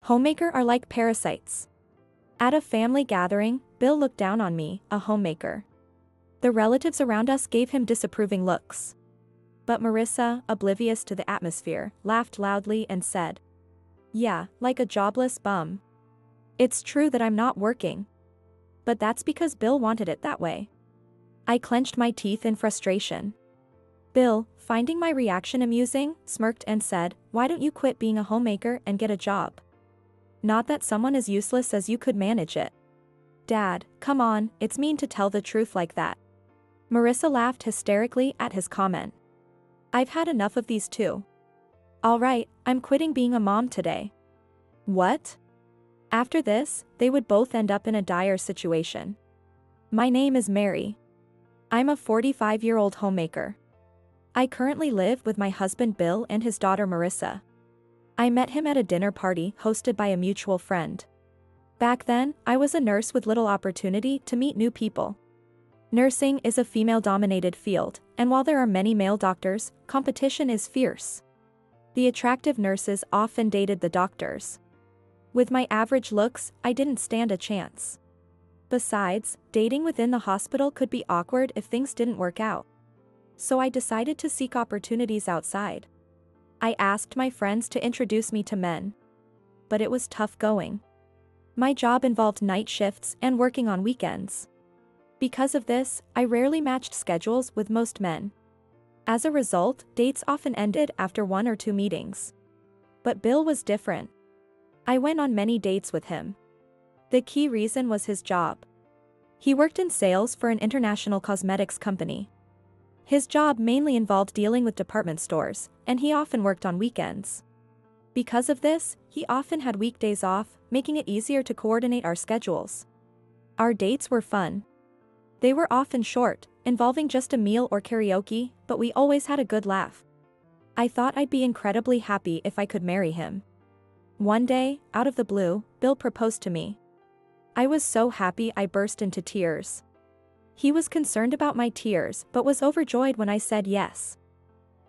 Homemaker are like parasites. At a family gathering, Bill looked down on me, a homemaker. The relatives around us gave him disapproving looks. But Marissa, oblivious to the atmosphere, laughed loudly and said, "Yeah, like a jobless bum. It's true that I'm not working. But that's because Bill wanted it that way." I clenched my teeth in frustration. Bill, finding my reaction amusing, smirked and said, "Why don't you quit being a homemaker and get a job? Not that someone as useless as you could manage it." "Dad, come on, it's mean to tell the truth like that." Marissa laughed hysterically at his comment. "I've had enough of these too. All right, I'm quitting being a mom today." What? After this, they would both end up in a dire situation. My name is Mary. I'm a 45-year-old homemaker. I currently live with my husband Bill and his daughter Marissa. I met him at a dinner party hosted by a mutual friend. Back then, I was a nurse with little opportunity to meet new people. Nursing is a female-dominated field, and while there are many male doctors, competition is fierce. The attractive nurses often dated the doctors. With my average looks, I didn't stand a chance. Besides, dating within the hospital could be awkward if things didn't work out. So I decided to seek opportunities outside. I asked my friends to introduce me to men. But it was tough going. My job involved night shifts and working on weekends. Because of this, I rarely matched schedules with most men. As a result, dates often ended after 1 or 2 meetings. But Bill was different. I went on many dates with him. The key reason was his job. He worked in sales for an international cosmetics company. His job mainly involved dealing with department stores, and he often worked on weekends. Because of this, he often had weekdays off, making it easier to coordinate our schedules. Our dates were fun. They were often short, involving just a meal or karaoke, but we always had a good laugh. I thought I'd be incredibly happy if I could marry him. One day, out of the blue, Bill proposed to me. I was so happy I burst into tears. He was concerned about my tears but was overjoyed when I said yes.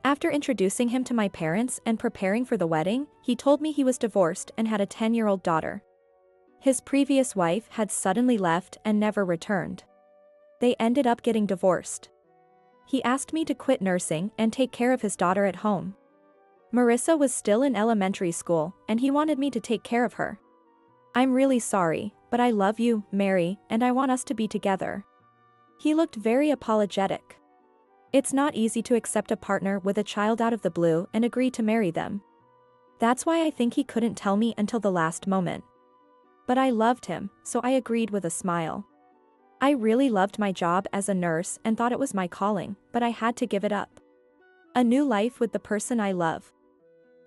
After introducing him to my parents and preparing for the wedding, he told me he was divorced and had a 10-year-old daughter. His previous wife had suddenly left and never returned. They ended up getting divorced. He asked me to quit nursing and take care of his daughter at home. Marissa was still in elementary school, and he wanted me to take care of her. "I'm really sorry, but I love you, Mary, and I want us to be together." He looked very apologetic. It's not easy to accept a partner with a child out of the blue and agree to marry them. That's why I think he couldn't tell me until the last moment. But I loved him, so I agreed with a smile. I really loved my job as a nurse and thought it was my calling, but I had to give it up. A new life with the person I love.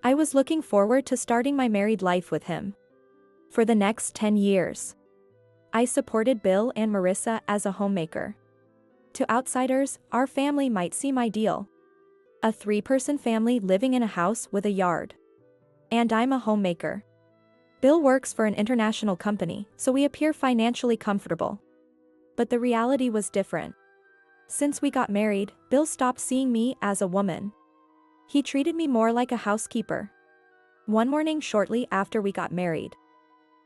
I was looking forward to starting my married life with him. For the next 10 years, I supported Bill and Marissa as a homemaker. To outsiders, our family might seem ideal. A 3-person family living in a house with a yard. And I'm a homemaker. Bill works for an international company, so we appear financially comfortable. But the reality was different. Since we got married, Bill stopped seeing me as a woman. He treated me more like a housekeeper. One morning shortly after we got married,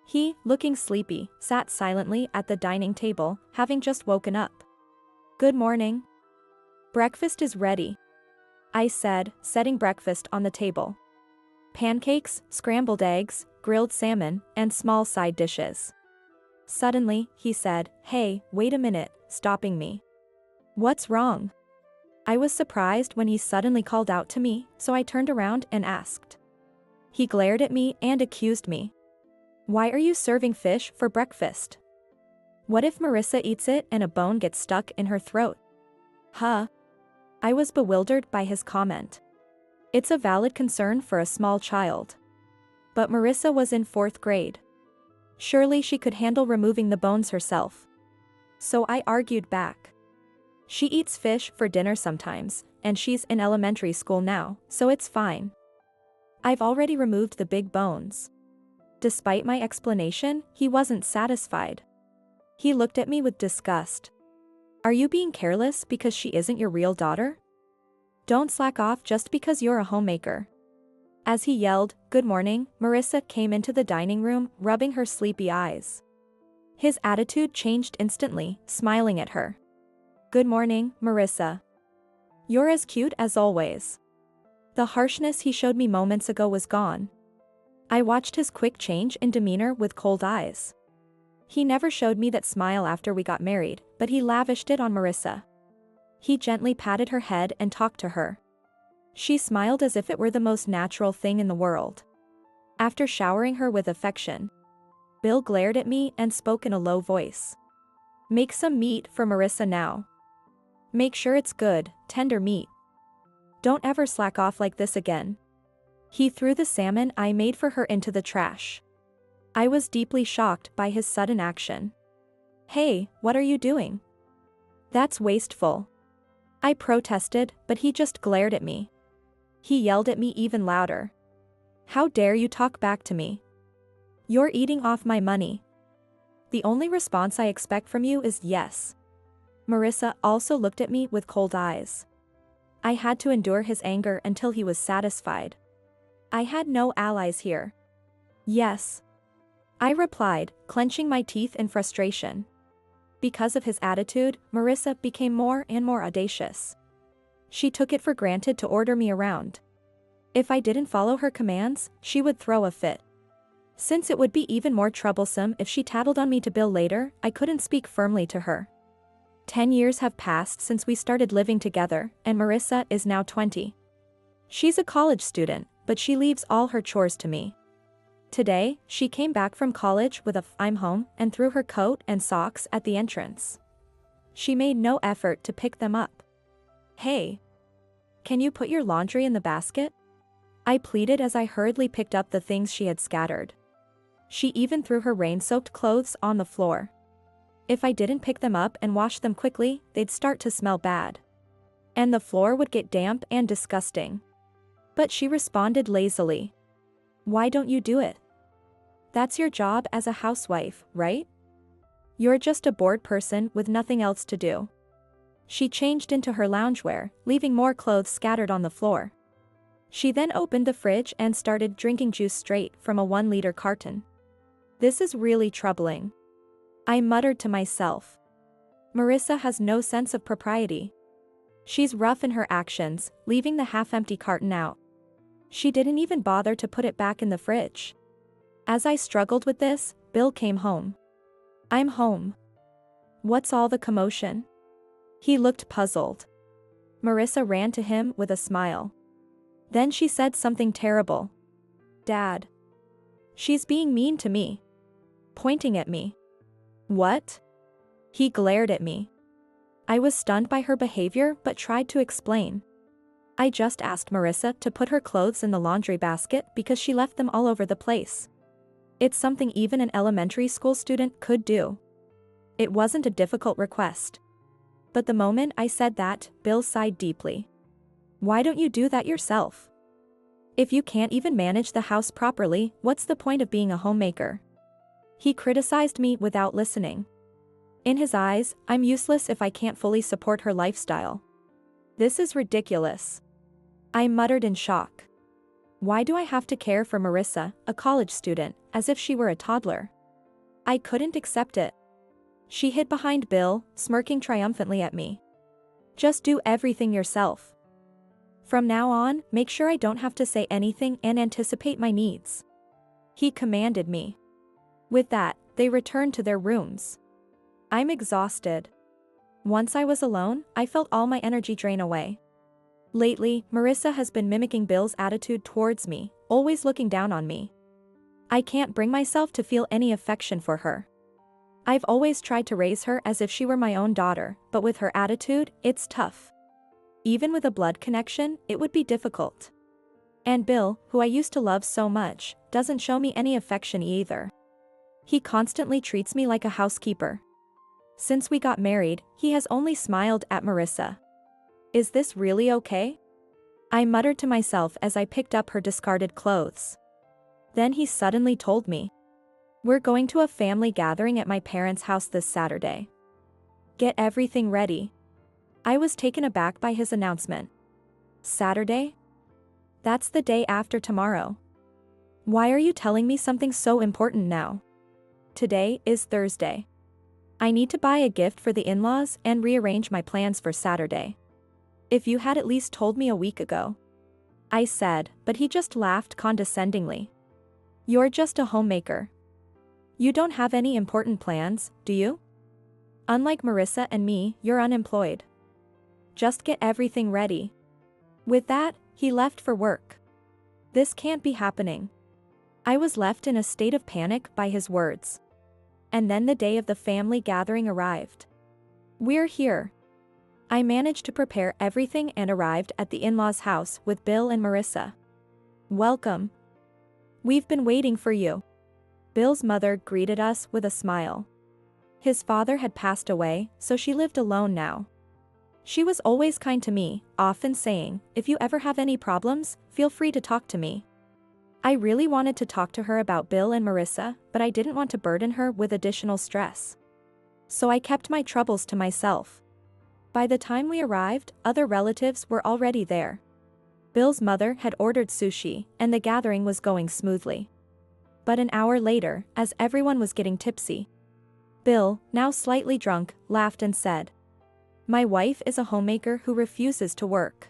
he, looking sleepy, sat silently at the dining table, having just woken up. "Good morning. Breakfast is ready," I said, setting breakfast on the table. Pancakes, scrambled eggs, grilled salmon, and small side dishes. Suddenly, he said, "Hey, wait a minute," stopping me. "What's wrong?" I was surprised when he suddenly called out to me, so I turned around and asked. He glared at me and accused me. "Why are you serving fish for breakfast? What if Marissa eats it and a bone gets stuck in her throat?" Huh? I was bewildered by his comment. It's a valid concern for a small child. But Marissa was in 4th grade. Surely she could handle removing the bones herself. So I argued back. She eats fish for dinner sometimes, and she's in elementary school now, so it's fine. I've already removed the big bones. Despite my explanation, he wasn't satisfied. He looked at me with disgust. "Are you being careless because she isn't your real daughter? Don't slack off just because you're a homemaker." As he yelled, Good morning, Marissa came into the dining room, rubbing her sleepy eyes. His attitude changed instantly, smiling at her. Good morning, Marissa. You're as cute as always. The harshness he showed me moments ago was gone. I watched his quick change in demeanor with cold eyes. He never showed me that smile after we got married, but he lavished it on Marissa. He gently patted her head and talked to her. She smiled as if it were the most natural thing in the world. After showering her with affection, Bill glared at me and spoke in a low voice. Make some meat for Marissa now. Make sure it's good, tender meat. Don't ever slack off like this again. He threw the salmon I made for her into the trash. I was deeply shocked by his sudden action. Hey, what are you doing? That's wasteful. I protested, but he just glared at me. He yelled at me even louder. How dare you talk back to me? You're eating off my money. The only response I expect from you is yes. Marissa also looked at me with cold eyes. I had to endure his anger until he was satisfied. I had no allies here. Yes. I replied, clenching my teeth in frustration. Because of his attitude, Marissa became more and more audacious. She took it for granted to order me around. If I didn't follow her commands, she would throw a fit. Since it would be even more troublesome if she tattled on me to Bill later, I couldn't speak firmly to her. 10 years have passed since we started living together, and Marissa is now 20. She's a college student, but she leaves all her chores to me. Today, she came back from college with "I'm home" and threw her coat and socks at the entrance. She made no effort to pick them up. Hey. Can you put your laundry in the basket? I pleaded as I hurriedly picked up the things she had scattered. She even threw her rain-soaked clothes on the floor. If I didn't pick them up and wash them quickly, they'd start to smell bad. And the floor would get damp and disgusting. But she responded lazily. Why don't you do it? That's your job as a housewife, right? You're just a bored person with nothing else to do. She changed into her loungewear, leaving more clothes scattered on the floor. She then opened the fridge and started drinking juice straight from a 1-liter carton. This is really troubling. I muttered to myself. Marissa has no sense of propriety. She's rough in her actions, leaving the half-empty carton out. She didn't even bother to put it back in the fridge. As I struggled with this, Bill came home. I'm home. What's all the commotion? He looked puzzled. Marissa ran to him with a smile. Then she said something terrible. Dad. She's being mean to me. Pointing at me. What? He glared at me. I was stunned by her behavior but tried to explain. I just asked Marissa to put her clothes in the laundry basket because she left them all over the place. It's something even an elementary school student could do. It wasn't a difficult request. But the moment I said that, Bill sighed deeply. Why don't you do that yourself? If you can't even manage the house properly, what's the point of being a homemaker? He criticized me without listening. In his eyes, I'm useless if I can't fully support her lifestyle. This is ridiculous. I muttered in shock. Why do I have to care for Marissa, a college student, as if she were a toddler? I couldn't accept it. She hid behind Bill, smirking triumphantly at me. Just do everything yourself. From now on, make sure I don't have to say anything and anticipate my needs. He commanded me. With that, they returned to their rooms. I'm exhausted. Once I was alone, I felt all my energy drain away. Lately, Marissa has been mimicking Bill's attitude towards me, always looking down on me. I can't bring myself to feel any affection for her. I've always tried to raise her as if she were my own daughter, but with her attitude, it's tough. Even with a blood connection, it would be difficult. And Bill, who I used to love so much, doesn't show me any affection either. He constantly treats me like a housekeeper. Since we got married, he has only smiled at Marissa. Is this really okay? I muttered to myself as I picked up her discarded clothes. Then he suddenly told me. We're going to a family gathering at my parents' house this Saturday. Get everything ready. I was taken aback by his announcement. Saturday? That's the day after tomorrow. Why are you telling me something so important now? Today is Thursday. I need to buy a gift for the in-laws and rearrange my plans for Saturday. If you had at least told me a week ago. I said, but he just laughed condescendingly. You're just a homemaker. You don't have any important plans, do you? Unlike Marissa and me, you're unemployed. Just get everything ready. With that, he left for work. This can't be happening. I was left in a state of panic by his words. And then the day of the family gathering arrived. We're here. I managed to prepare everything and arrived at the in-laws' house with Bill and Marissa. Welcome. We've been waiting for you. Bill's mother greeted us with a smile. His father had passed away, so she lived alone now. She was always kind to me, often saying, if you ever have any problems, feel free to talk to me. I really wanted to talk to her about Bill and Marissa, but I didn't want to burden her with additional stress. So I kept my troubles to myself. By the time we arrived, other relatives were already there. Bill's mother had ordered sushi, and the gathering was going smoothly. But an hour later, as everyone was getting tipsy, Bill, now slightly drunk, laughed and said, "My wife is a homemaker who refuses to work.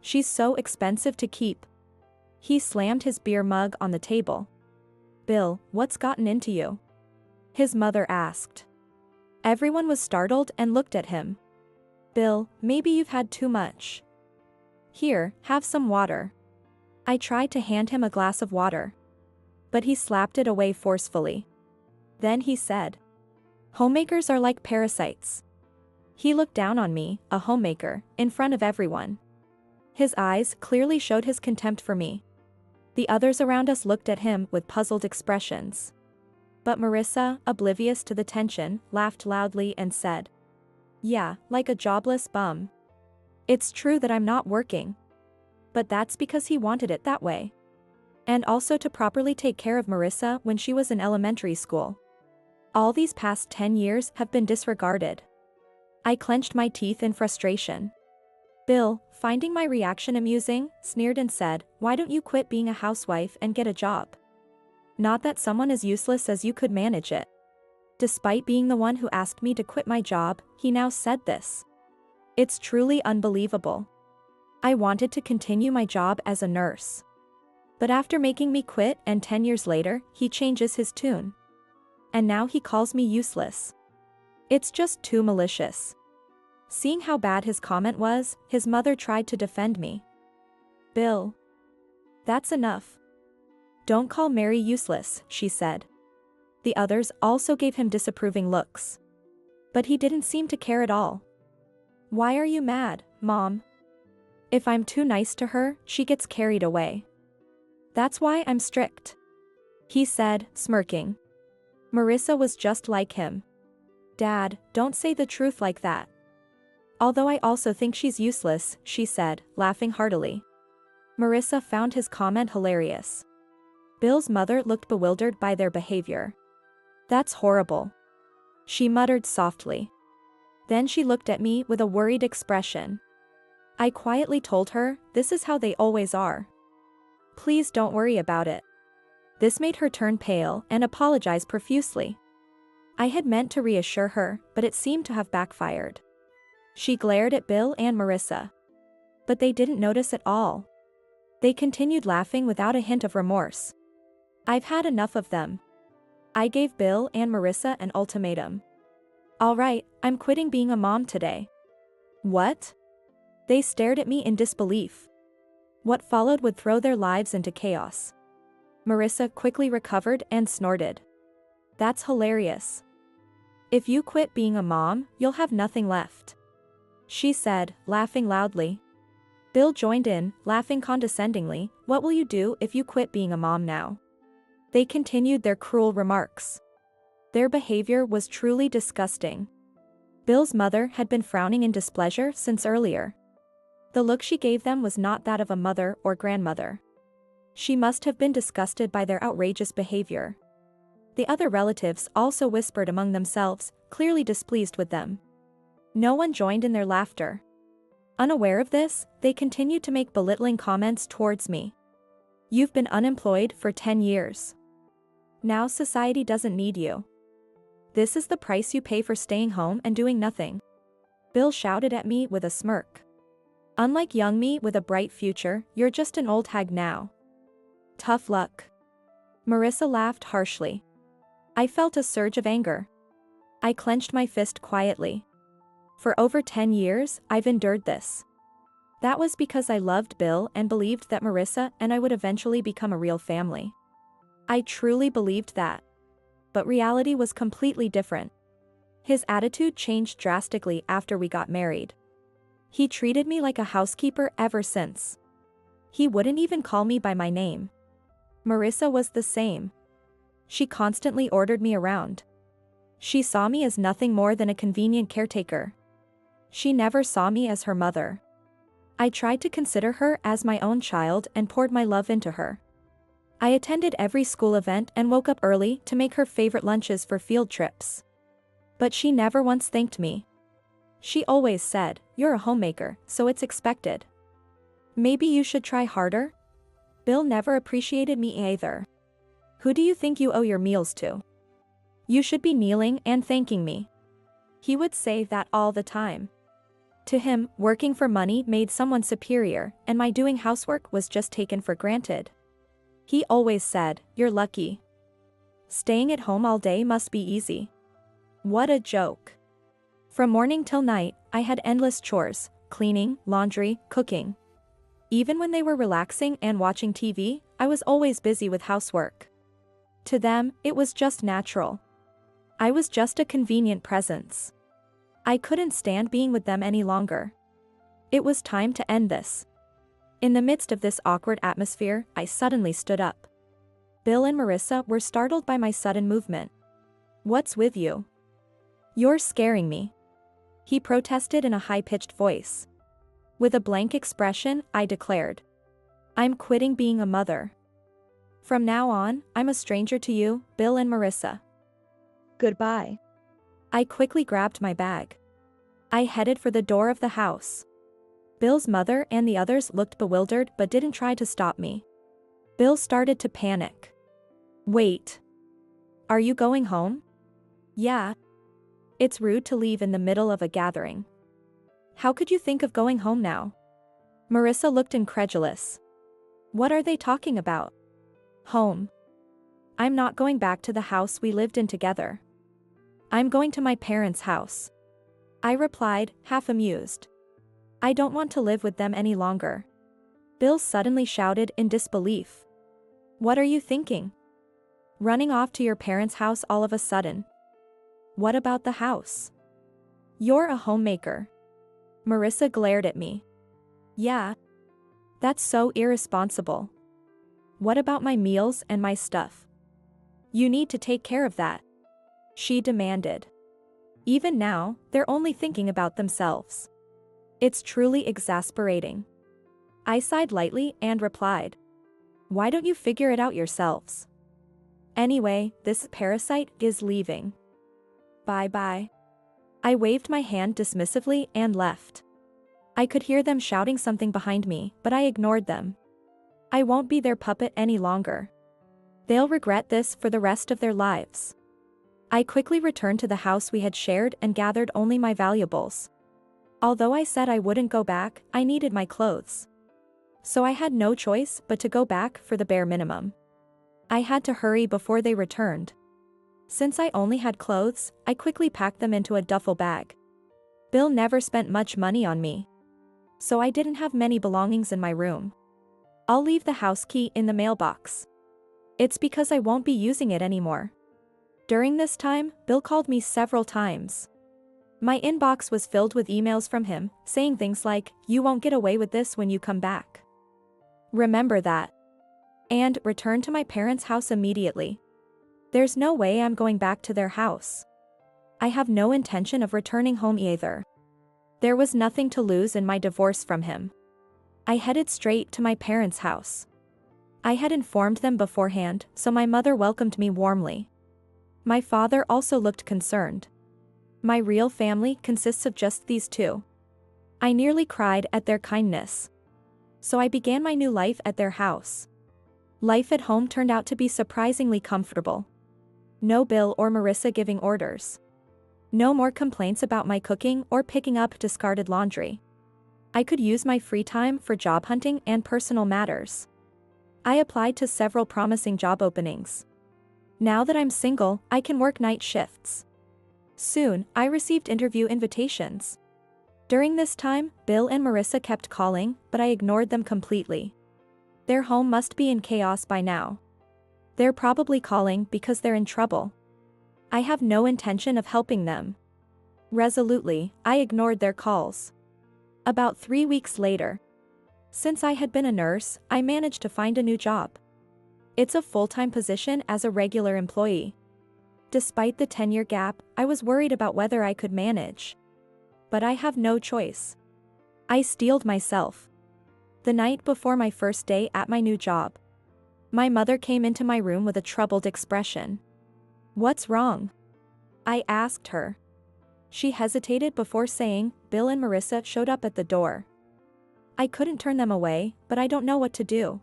She's so expensive to keep." He slammed his beer mug on the table. "Bill, what's gotten into you?" his mother asked. Everyone was startled and looked at him. "Bill, maybe you've had too much. Here, have some water." I tried to hand him a glass of water. But he slapped it away forcefully. Then he said, "Homemakers are like parasites." He looked down on me, a homemaker, in front of everyone. His eyes clearly showed his contempt for me. The others around us looked at him with puzzled expressions. But Marissa, oblivious to the tension, laughed loudly and said, "Yeah, like a jobless bum. It's true that I'm not working. But that's because he wanted it that way. And also to properly take care of Marissa when she was in elementary school. All these past 10 years have been disregarded." I clenched my teeth in frustration. Bill, finding my reaction amusing, sneered and said, "Why don't you quit being a housewife and get a job? Not that someone as useless as you could manage it." Despite being the one who asked me to quit my job, he now said this. It's truly unbelievable. I wanted to continue my job as a nurse. But after making me quit and 10 years later, he changes his tune. And now he calls me useless. It's just too malicious. Seeing how bad his comment was, his mother tried to defend me. "Bill. That's enough. Don't call Mary useless," she said. The others also gave him disapproving looks. But he didn't seem to care at all. "Why are you mad, Mom? If I'm too nice to her, she gets carried away. That's why I'm strict," he said, smirking. Marissa was just like him. "Dad, don't say the truth like that." "Although I also think she's useless," she said, laughing heartily. Marissa found his comment hilarious. Bill's mother looked bewildered by their behavior. "That's horrible," she muttered softly. Then she looked at me with a worried expression. I quietly told her, "This is how they always are. Please don't worry about it." This made her turn pale and apologize profusely. I had meant to reassure her, but it seemed to have backfired. She glared at Bill and Marissa. But they didn't notice at all. They continued laughing without a hint of remorse. I've had enough of them. I gave Bill and Marissa an ultimatum. "All right, I'm quitting being a mom today." "What?" They stared at me in disbelief. What followed would throw their lives into chaos. Marissa quickly recovered and snorted. "That's hilarious. If you quit being a mom, you'll have nothing left," she said, laughing loudly. Bill joined in, laughing condescendingly. "What will you do if you quit being a mom now?" They continued their cruel remarks. Their behavior was truly disgusting. Bill's mother had been frowning in displeasure since earlier. The look she gave them was not that of a mother or grandmother. She must have been disgusted by their outrageous behavior. The other relatives also whispered among themselves, clearly displeased with them. No one joined in their laughter. Unaware of this, they continued to make belittling comments towards me. You've been unemployed for 10 years. Now society doesn't need you. This is the price you pay for staying home and doing nothing. Bill shouted at me with a smirk. Unlike young me with a bright future, you're just an old hag now. Tough luck. Marissa laughed harshly. I felt a surge of anger. I clenched my fist quietly. For over 10 years, I've endured this. That was because I loved Bill and believed that Marissa and I would eventually become a real family. I truly believed that. But reality was completely different. His attitude changed drastically after we got married. He treated me like a housekeeper ever since. He wouldn't even call me by my name. Marissa was the same. She constantly ordered me around. She saw me as nothing more than a convenient caretaker. She never saw me as her mother. I tried to consider her as my own child and poured my love into her. I attended every school event and woke up early to make her favorite lunches for field trips. But she never once thanked me. She always said, "You're a homemaker, so it's expected. Maybe you should try harder?" Bill never appreciated me either. Who do you think you owe your meals to? You should be kneeling and thanking me. He would say that all the time. To him, working for money made someone superior, and my doing housework was just taken for granted. He always said, "You're lucky. Staying at home all day must be easy." What a joke. From morning till night, I had endless chores, cleaning, laundry, cooking. Even when they were relaxing and watching TV, I was always busy with housework. To them, it was just natural. I was just a convenient presence. I couldn't stand being with them any longer. It was time to end this. In the midst of this awkward atmosphere, I suddenly stood up. Bill and Marissa were startled by my sudden movement. "What's with you? You're scaring me," he protested in a high-pitched voice. With a blank expression, I declared, "I'm quitting being a mother. From now on, I'm a stranger to you, Bill and Marissa. Goodbye." I quickly grabbed my bag. I headed for the door of the house. Bill's mother and the others looked bewildered but didn't try to stop me. Bill started to panic. "Wait. Are you going home?" "Yeah. It's rude to leave in the middle of a gathering." "How could you think of going home now?" Marissa looked incredulous. "What are they talking about? Home? I'm not going back to the house we lived in together. I'm going to my parents' house." I replied, half amused. "I don't want to live with them any longer." Bill suddenly shouted in disbelief. "What are you thinking? Running off to your parents' house all of a sudden? What about the house? You're a homemaker." Marissa glared at me. "Yeah. That's so irresponsible. What about my meals and my stuff? You need to take care of that," she demanded. Even now, they're only thinking about themselves. It's truly exasperating. I sighed lightly and replied, "Why don't you figure it out yourselves? Anyway, this parasite is leaving. Bye-bye." I waved my hand dismissively and left. I could hear them shouting something behind me, but I ignored them. I won't be their puppet any longer. They'll regret this for the rest of their lives. I quickly returned to the house we had shared and gathered only my valuables. Although I said I wouldn't go back, I needed my clothes. So I had no choice but to go back for the bare minimum. I had to hurry before they returned. Since I only had clothes, I quickly packed them into a duffel bag. Bill never spent much money on me, so I didn't have many belongings in my room. I'll leave the house key in the mailbox. It's because I won't be using it anymore. During this time, Bill called me several times. My inbox was filled with emails from him, saying things like, "You won't get away with this when you come back. Remember that. And return to my parents' house immediately." There's no way I'm going back to their house. I have no intention of returning home either. There was nothing to lose in my divorce from him. I headed straight to my parents' house. I had informed them beforehand, so my mother welcomed me warmly. My father also looked concerned. My real family consists of just these two. I nearly cried at their kindness. So I began my new life at their house. Life at home turned out to be surprisingly comfortable. No Bill or Marissa giving orders. No more complaints about my cooking or picking up discarded laundry. I could use my free time for job hunting and personal matters. I applied to several promising job openings. Now that I'm single, I can work night shifts. Soon, I received interview invitations. During this time, Bill and Marissa kept calling, but I ignored them completely. Their home must be in chaos by now. They're probably calling because they're in trouble. I have no intention of helping them. Resolutely, I ignored their calls. About 3 weeks later. Since I had been a nurse, I managed to find a new job. It's a full-time position as a regular employee. Despite the 10-year gap, I was worried about whether I could manage. But I have no choice. I steeled myself. The night before my first day at my new job, my mother came into my room with a troubled expression. "What's wrong?" I asked her. She hesitated before saying, "Bill and Marissa showed up at the door." I couldn't turn them away, but I don't know what to do.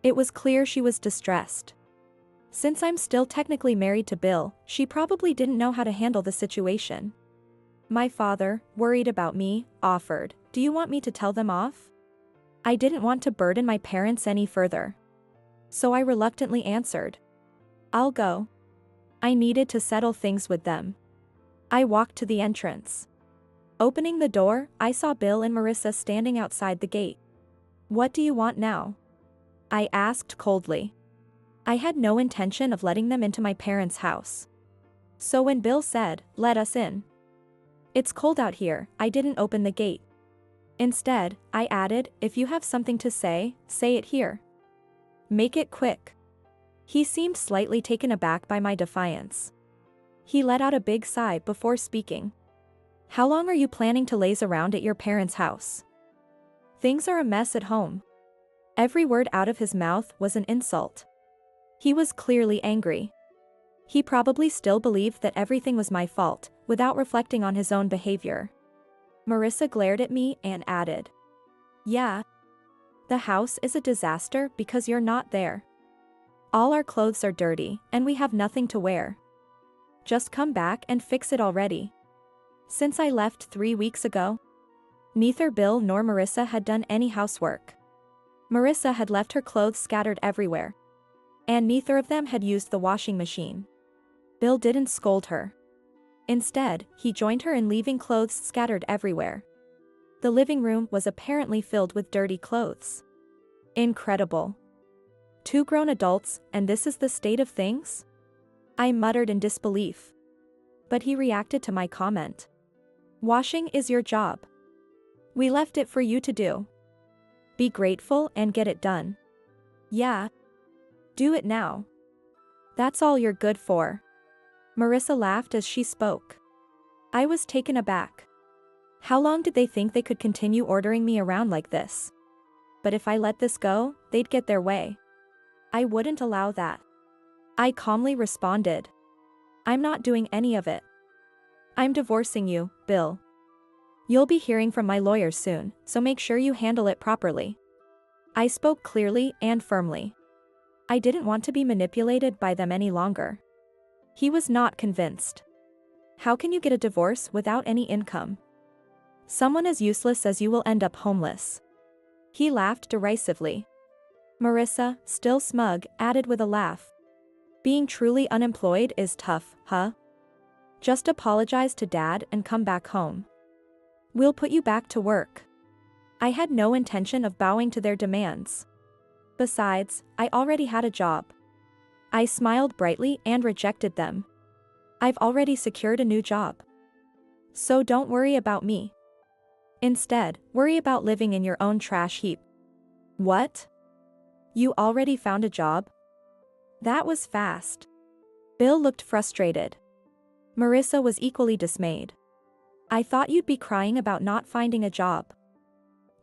It was clear she was distressed. Since I'm still technically married to Bill, she probably didn't know how to handle the situation. My father, worried about me, offered, "Do you want me to tell them off?" I didn't want to burden my parents any further. So I reluctantly answered, "I'll go." I needed to settle things with them. I walked to the entrance. Opening the door, I saw Bill and Marissa standing outside the gate. "What do you want now?" I asked coldly. I had no intention of letting them into my parents' house. So when Bill said, "Let us in," "It's cold out here," I didn't open the gate. Instead, I added, "If you have something to say it here. Make it quick." He seemed slightly taken aback by my defiance. He let out a big sigh before speaking. "How long are you planning to laze around at your parents' house? Things are a mess at home." Every word out of his mouth was an insult. He was clearly angry. He probably still believed that everything was my fault, without reflecting on his own behavior. Marissa glared at me and added, "Yeah. The house is a disaster because you're not there. All our clothes are dirty, and we have nothing to wear. Just come back and fix it already." Since I left 3 weeks ago, neither Bill nor Marissa had done any housework. Marissa had left her clothes scattered everywhere. And neither of them had used the washing machine. Bill didn't scold her. Instead, he joined her in leaving clothes scattered everywhere. The living room was apparently filled with dirty clothes. Incredible. 2 grown adults, and this is the state of things? I muttered in disbelief. But he reacted to my comment. "Washing is your job. We left it for you to do. Be grateful and get it done." "Yeah. Do it now. That's all you're good for." Marissa laughed as she spoke. I was taken aback. How long did they think they could continue ordering me around like this? But if I let this go, they'd get their way. I wouldn't allow that. I calmly responded, "I'm not doing any of it. I'm divorcing you, Bill. You'll be hearing from my lawyer soon, so make sure you handle it properly." I spoke clearly and firmly. I didn't want to be manipulated by them any longer. He was not convinced. How can you get a divorce without any income? Someone as useless as you will end up homeless. He laughed derisively. Marissa, still smug, added with a laugh, "Being truly unemployed is tough, huh? Just apologize to Dad and come back home. We'll put you back to work." I had no intention of bowing to their demands. Besides, I already had a job. I smiled brightly and rejected them. I've already secured a new job. So don't worry about me. Instead, worry about living in your own trash heap. What? You already found a job? That was fast. Bill looked frustrated. Marissa was equally dismayed. I thought you'd be crying about not finding a job.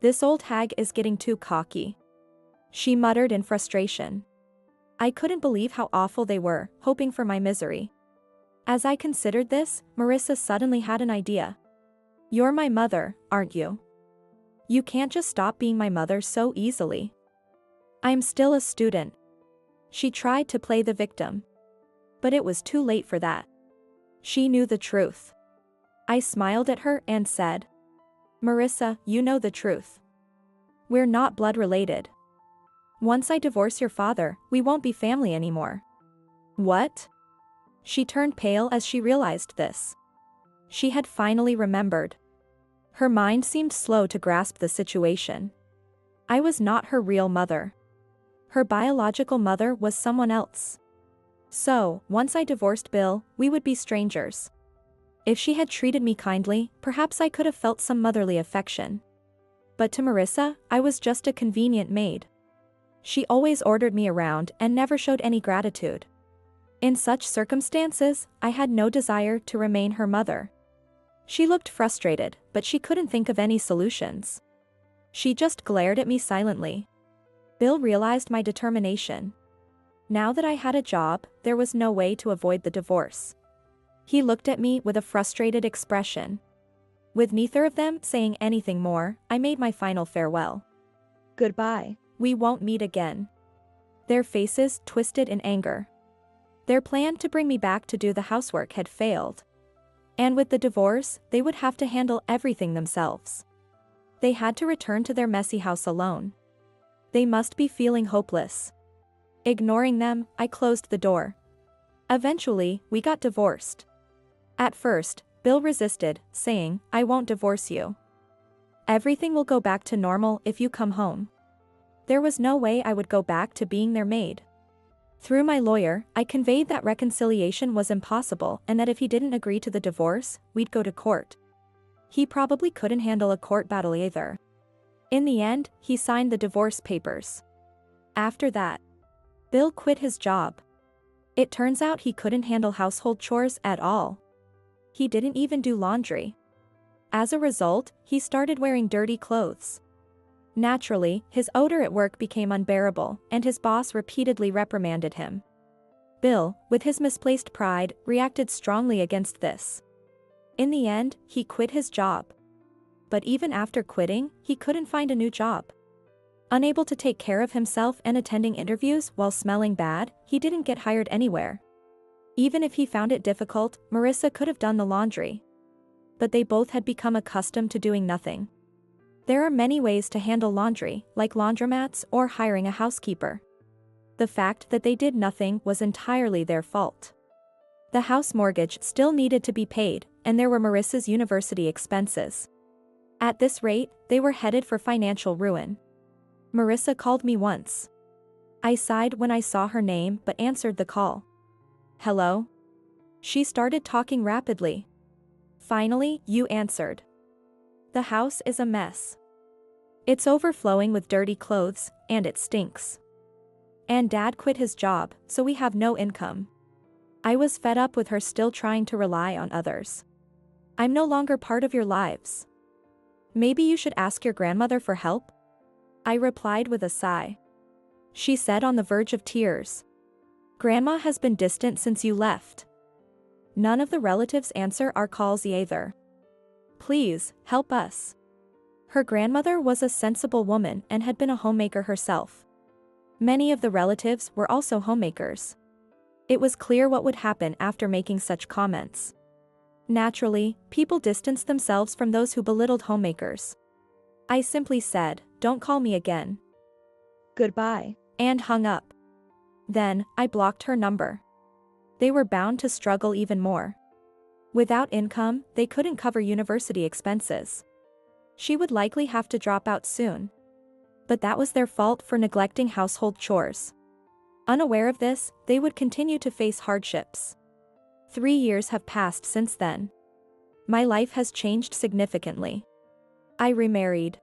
This old hag is getting too cocky. She muttered in frustration. I couldn't believe how awful they were, hoping for my misery. As I considered this, Marissa suddenly had an idea. You're my mother, aren't you? You can't just stop being my mother so easily. I'm still a student. She tried to play the victim. But it was too late for that. She knew the truth. I smiled at her and said, "Marissa, you know the truth. We're not blood related. Once I divorce your father, we won't be family anymore." "What?" She turned pale as she realized this. She had finally remembered. Her mind seemed slow to grasp the situation. I was not her real mother. Her biological mother was someone else. So, once I divorced Bill, we would be strangers. If she had treated me kindly, perhaps I could have felt some motherly affection. But to Marissa, I was just a convenient maid. She always ordered me around and never showed any gratitude. In such circumstances, I had no desire to remain her mother. She looked frustrated, but she couldn't think of any solutions. She just glared at me silently. Bill realized my determination. Now that I had a job, there was no way to avoid the divorce. He looked at me with a frustrated expression. With neither of them saying anything more, I made my final farewell. "Goodbye. We won't meet again." Their faces twisted in anger. Their plan to bring me back to do the housework had failed. And with the divorce, they would have to handle everything themselves. They had to return to their messy house alone. They must be feeling hopeless. Ignoring them, I closed the door. Eventually, we got divorced. At first, Bill resisted, saying, "I won't divorce you. Everything will go back to normal if you come home." There was no way I would go back to being their maid. Through my lawyer, I conveyed that reconciliation was impossible and that if he didn't agree to the divorce, we'd go to court. He probably couldn't handle a court battle either. In the end, he signed the divorce papers. After that, Bill quit his job. It turns out he couldn't handle household chores at all. He didn't even do laundry. As a result, he started wearing dirty clothes. Naturally, his odor at work became unbearable, and his boss repeatedly reprimanded him. Bill, with his misplaced pride, reacted strongly against this. In the end, he quit his job. But even after quitting, he couldn't find a new job. Unable to take care of himself and attending interviews while smelling bad, he didn't get hired anywhere. Even if he found it difficult, Marissa could have done the laundry. But they both had become accustomed to doing nothing. There are many ways to handle laundry, like laundromats or hiring a housekeeper. The fact that they did nothing was entirely their fault. The house mortgage still needed to be paid, and there were Marissa's university expenses. At this rate, they were headed for financial ruin. Marissa called me once. I sighed when I saw her name but answered the call. "Hello?" She started talking rapidly. "Finally, you answered. The house is a mess. It's overflowing with dirty clothes, and it stinks. And Dad quit his job, so we have no income." I was fed up with her still trying to rely on others. "I'm no longer part of your lives. Maybe you should ask your grandmother for help?" I replied with a sigh. She said on the verge of tears. "Grandma has been distant since you left. None of the relatives answer our calls either. Please, help us." Her grandmother was a sensible woman and had been a homemaker herself. Many of the relatives were also homemakers. It was clear what would happen after making such comments. Naturally, people distanced themselves from those who belittled homemakers. I simply said, "Don't call me again. Goodbye," and hung up. Then, I blocked her number. They were bound to struggle even more. Without income, they couldn't cover university expenses. She would likely have to drop out soon. But that was their fault for neglecting household chores. Unaware of this, they would continue to face hardships. 3 years have passed since then. My life has changed significantly. I remarried.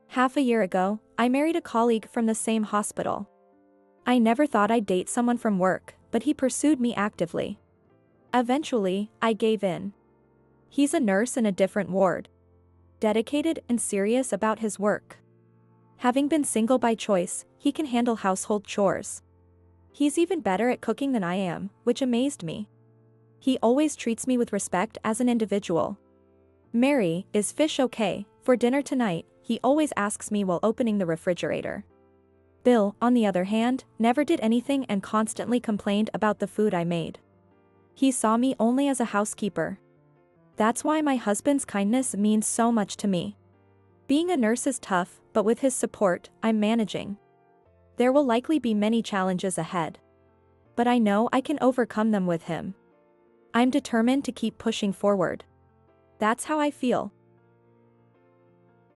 Half a year ago, I married a colleague from the same hospital. I never thought I'd date someone from work, but he pursued me actively. Eventually, I gave in. He's a nurse in a different ward. Dedicated and serious about his work. Having been single by choice, he can handle household chores. He's even better at cooking than I am, which amazed me. He always treats me with respect as an individual. "Mary, is fish okay? For dinner tonight," he always asks me while opening the refrigerator. Bill, on the other hand, never did anything and constantly complained about the food I made. He saw me only as a housekeeper. That's why my husband's kindness means so much to me. Being a nurse is tough, but with his support, I'm managing. There will likely be many challenges ahead. But I know I can overcome them with him. I'm determined to keep pushing forward. That's how I feel.